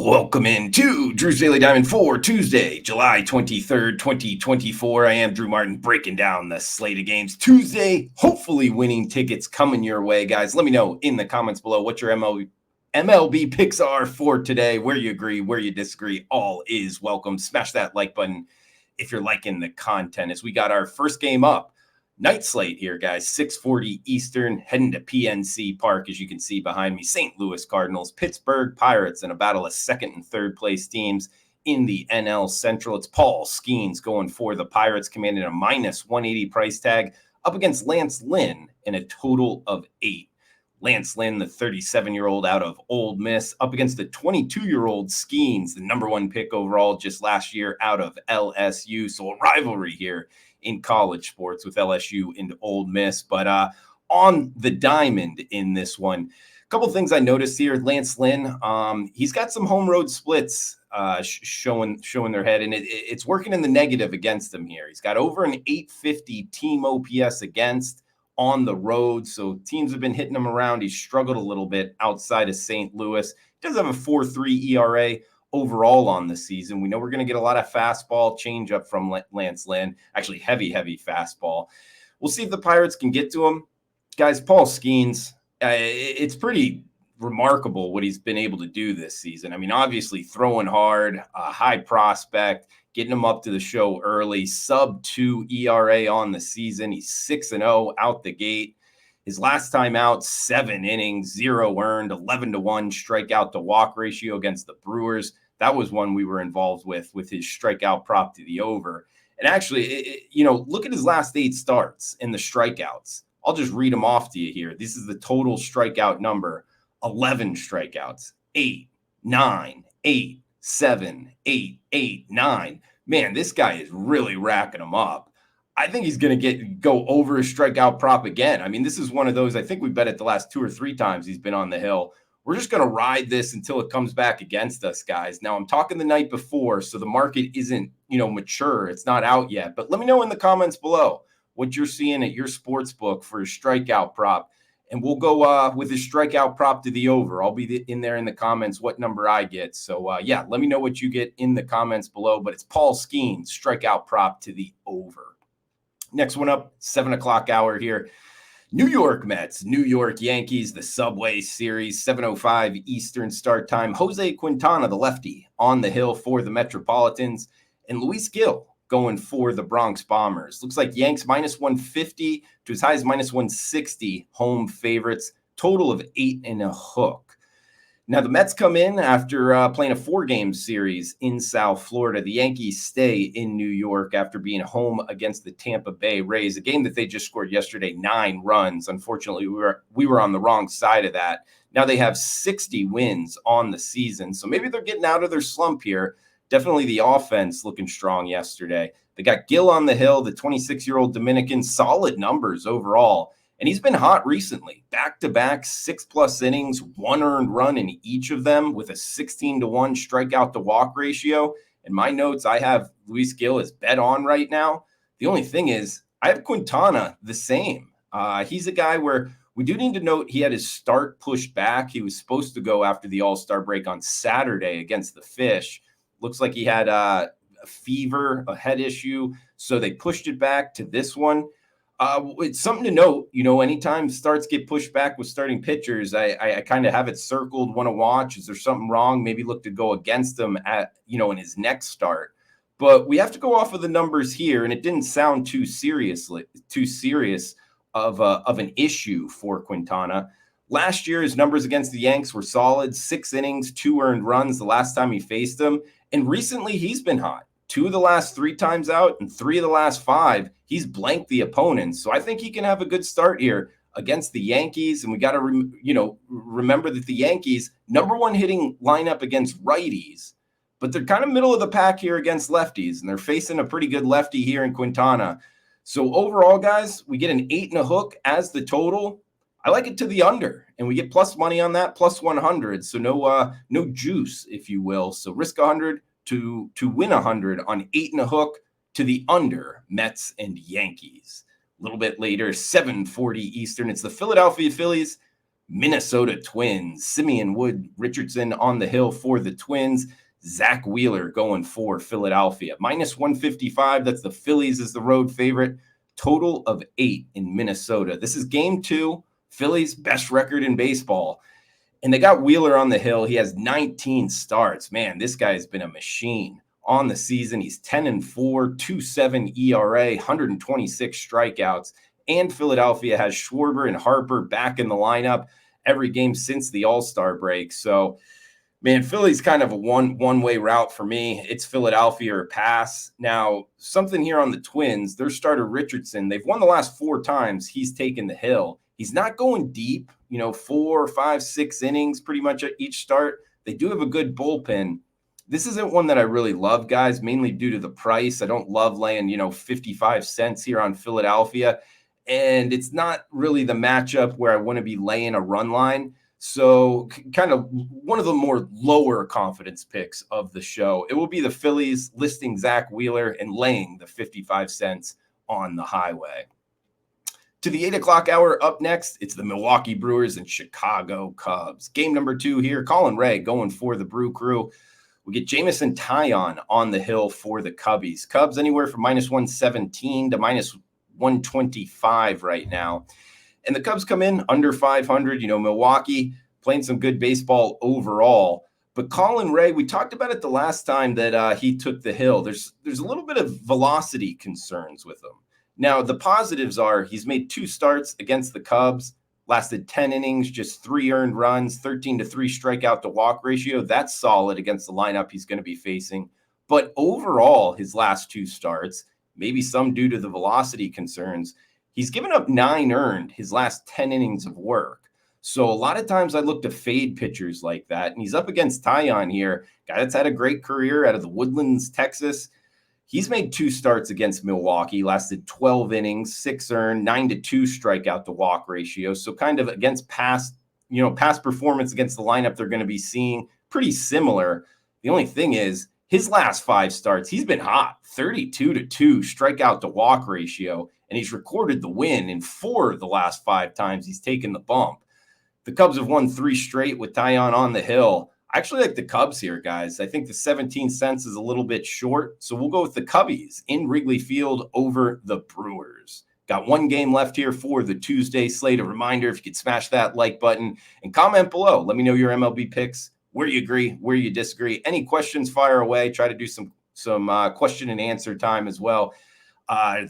Welcome in to Drew's Daily Diamond for Tuesday, July 23rd, 2024. I am Drew Martin breaking down the slate of games Tuesday, hopefully winning tickets coming your way, guys. Let me know in the comments below what your MLB picks are for today, where you agree, where you disagree. All is welcome. Smash that like button if you're liking the content as we got our first game up. Night slate here, guys, 6:40 Eastern, heading to PNC Park, as you can see behind me. St. Louis Cardinals, Pittsburgh Pirates in a battle of second and third place teams in the NL Central. It's Paul Skeens going for the Pirates, commanding a minus 180 price tag up against Lance Lynn in a total of 8. Lance Lynn, the 37-year-old out of Ole Miss, up against the 22-year-old Skeens, the number one pick overall just last year out of LSU. So a rivalry here in college sports with LSU and Ole Miss. But on the diamond in this one, a couple things I noticed here. Lance Lynn, he's got some home road splits showing their head, and it's working in the negative against him here. He's got over an 850 team OPS against on the road, so teams have been hitting him around. He's struggled a little bit outside of St. Louis. He does have a 4.3 ERA overall on the season. We know we're going to get a lot of fastball changeup from Lance Lynn, actually heavy fastball. We'll see if the Pirates can get to him. Guys, Paul Skeens, it's pretty remarkable what he's been able to do this season. I mean, obviously throwing hard, high prospect, getting him up to the show early, sub-2 ERA on the season. He's 6-0 out the gate. His last time out, 7 innings, 0 earned, 11-1 strikeout to walk ratio against the Brewers. That was one we were involved with his strikeout prop to the over. And actually, look at his last 8 starts in the strikeouts. I'll just read them off to you here. This is the total strikeout number: 11 strikeouts, 8, 9, 8, 7, 8, 8, 9. Man, this guy is really racking them up. I think he's going to go over his strikeout prop again. I mean, this is one of those, I think we bet it the last 2 or 3 times he's been on the hill. We're just going to ride this until it comes back against us, guys. Now, I'm talking the night before, so the market isn't, mature. It's not out yet. But let me know in the comments below what you're seeing at your sports book for his strikeout prop. And we'll go with his strikeout prop to the over. I'll be in there in the comments what number I get. So, let me know what you get in the comments below. But it's Paul Skeens, strikeout prop to the over. Next one up, 7 o'clock hour here. New York Mets, New York Yankees, the Subway Series, 7:05 Eastern start time. Jose Quintana, the lefty, on the hill for the Metropolitans, and Luis Gil going for the Bronx Bombers. Looks like Yanks minus 150 to as high as minus 160 home favorites, total of 8 and a hook. Now, the Mets come in after playing a 4-game series in South Florida. The Yankees stay in New York after being home against the Tampa Bay Rays, a game that they just scored yesterday, 9 runs. Unfortunately, we were on the wrong side of that. Now they have 60 wins on the season, so maybe they're getting out of their slump here. Definitely the offense looking strong yesterday. They got Gil on the hill, the 26-year-old Dominican, solid numbers overall. And he's been hot recently, back-to-back 6+ innings, 1 earned run in each of them with a 16-1 strikeout to walk ratio. In my notes, I have Luis Gil as bet on right now. The only thing is I have Quintana the same. He's a guy where we do need to note he had his start pushed back. He was supposed to go after the All-Star break on Saturday against the Fish. Looks like he had a fever, a head issue, so they pushed it back to this one. It's something to note, anytime starts get pushed back with starting pitchers, I kind of have it circled, want to watch. Is there something wrong? Maybe look to go against him at, in his next start. But we have to go off of the numbers here, and it didn't sound too serious of an issue for Quintana. Last year, his numbers against the Yanks were solid, 6 innings, 2 earned runs the last time he faced them. And recently, he's been hot. 2 of the last 3 times out and 3 of the last 5, he's blanked the opponents. So I think he can have a good start here against the Yankees. And we got to, remember that the Yankees, number 1 hitting lineup against righties, but they're kind of middle of the pack here against lefties. And they're facing a pretty good lefty here in Quintana. So overall, guys, we get an 8 and a hook as the total. I like it to the under, and we get plus money on that, plus 100. So no juice, if you will. So risk 100. To win 100 on 8 and a hook to the under Mets and Yankees. A little bit later, 7:40 Eastern. It's the Philadelphia Phillies Minnesota Twins, Simeon Wood Richardson on the hill for the Twins. Zach Wheeler going for Philadelphia. Minus 155. That's the Phillies as the road favorite. Total of 8 in Minnesota. This is game 2. Phillies, best record in baseball. And they got Wheeler on the hill. He has 19 starts. Man, this guy has been a machine on the season. He's 10-4, 2.7 ERA, 126 strikeouts. And Philadelphia has Schwarber and Harper back in the lineup every game since the All-Star break. So, man, Philly's kind of a one-way route for me. It's Philadelphia or pass. Now, something here on the Twins, their starter Richardson, they've won the last 4 times he's taken the hill. He's not going deep, 4, 5, 6 innings pretty much at each start. They do have a good bullpen. This isn't one that I really love, guys, mainly due to the price. I don't love laying, 55 cents here on Philadelphia. And it's not really the matchup where I want to be laying a run line. So kind of one of the more lower confidence picks of the show. It will be the Phillies listing Zach Wheeler and laying the 55 cents on the highway. To the 8 o'clock hour up next, it's the Milwaukee Brewers and Chicago Cubs. Game number 2 here. Colin Ray going for the Brew Crew. We get Jameson Taillon on the hill for the Cubbies. Cubs anywhere from minus 117 to minus 125 right now. And the Cubs come in under 500. Milwaukee playing some good baseball overall. But Colin Ray, we talked about it the last time that he took the hill. There's a little bit of velocity concerns with him. Now, the positives are he's made 2 starts against the Cubs, lasted 10 innings, just 3 earned runs, 13-3 strikeout to walk ratio. That's solid against the lineup he's going to be facing. But overall, his last 2 starts, maybe some due to the velocity concerns, he's given up 9 earned his last 10 innings of work. So a lot of times I look to fade pitchers like that. And he's up against Taillon here, guy that's had a great career out of the Woodlands, Texas. He's made 2 starts against Milwaukee, lasted 12 innings, 6 earned, 9-2 strikeout to walk ratio. So kind of against past performance against the lineup they're going to be seeing, pretty similar. The only thing is his last 5 starts, he's been hot, 32-2 strikeout to walk ratio. And he's recorded the win in 4 of the last 5 times he's taken the bump. The Cubs have won 3 straight with Taillon on the hill. I actually like the Cubs here, guys. I think the 17 cents is a little bit short. So we'll go with the Cubbies in Wrigley Field over the Brewers. Got 1 game left here for the Tuesday slate. A reminder, if you could smash that like button and comment below. Let me know your MLB picks, where you agree, where you disagree. Any questions, fire away. Try to do some question and answer time as well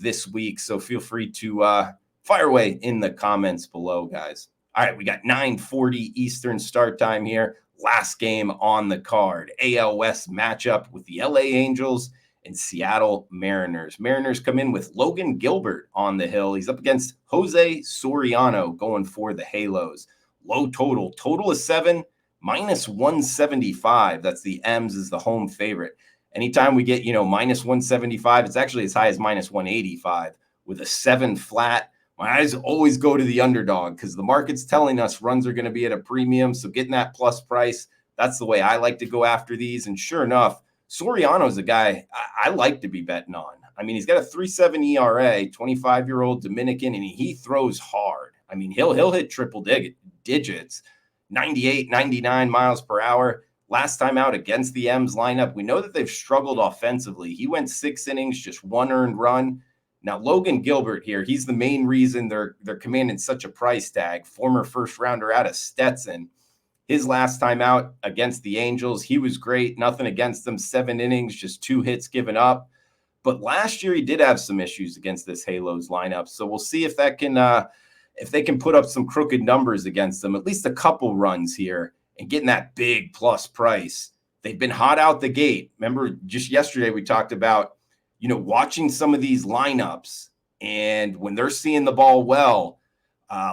this week. So feel free to fire away in the comments below, guys. All right, we got 9:40 Eastern start time here. Last game on the card. AL West matchup with the LA Angels and Seattle Mariners. Mariners come in with Logan Gilbert on the hill. He's up against Jose Soriano going for the Halos. Low total. Total is 7, minus 175. That's the M's is the home favorite. Anytime we get, minus 175, it's actually as high as minus 185 with a 7 flat. My eyes always go to the underdog because the market's telling us runs are going to be at a premium. So getting that plus price, that's the way I like to go after these. And sure enough, Soriano's a guy I like to be betting on. I mean, he's got a 3.7 ERA, 25-year-old Dominican, and he throws hard. I mean, he'll hit triple digits, 98, 99 miles per hour. Last time out against the M's lineup, we know that they've struggled offensively. He went 6 innings, just 1 earned run. Now, Logan Gilbert here, he's the main reason they're commanding such a price tag. Former first rounder out of Stetson. His last time out against the Angels, he was great. Nothing against them. 7 innings, just 2 hits given up. But last year he did have some issues against this Halos lineup. So we'll see if that can if they can put up some crooked numbers against them, at least a couple runs here and getting that big plus price. They've been hot out the gate. Remember, just yesterday we talked about watching some of these lineups, and when they're seeing the ball well,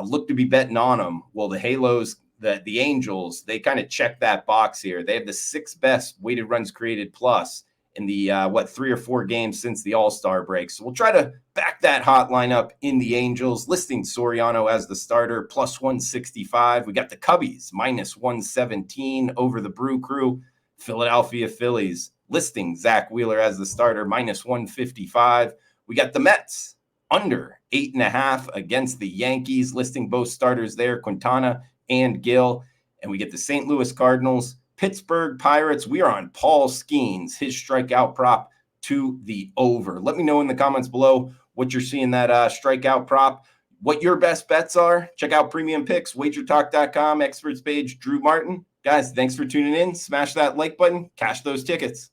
look to be betting on them. Well, the Halos, the Angels, they kind of check that box here. They have the 6th best weighted runs created plus in the 3 or 4 games since the All-Star break. So we'll try to back that hot lineup in the Angels, listing Soriano as the starter, plus 165. We got the Cubbies, minus 117 over the Brew Crew. Philadelphia Phillies, listing Zach Wheeler as the starter, minus 155. We got the Mets under 8.5 against the Yankees, listing both starters there, Quintana and Gil. And we get the St. Louis Cardinals, Pittsburgh Pirates. We are on Paul Skeens, his strikeout prop to the over. Let me know in the comments below what you're seeing that strikeout prop, what your best bets are. Check out Premium Picks, wagertalk.com, experts page, Drew Martin. Guys, thanks for tuning in. Smash that like button, cash those tickets.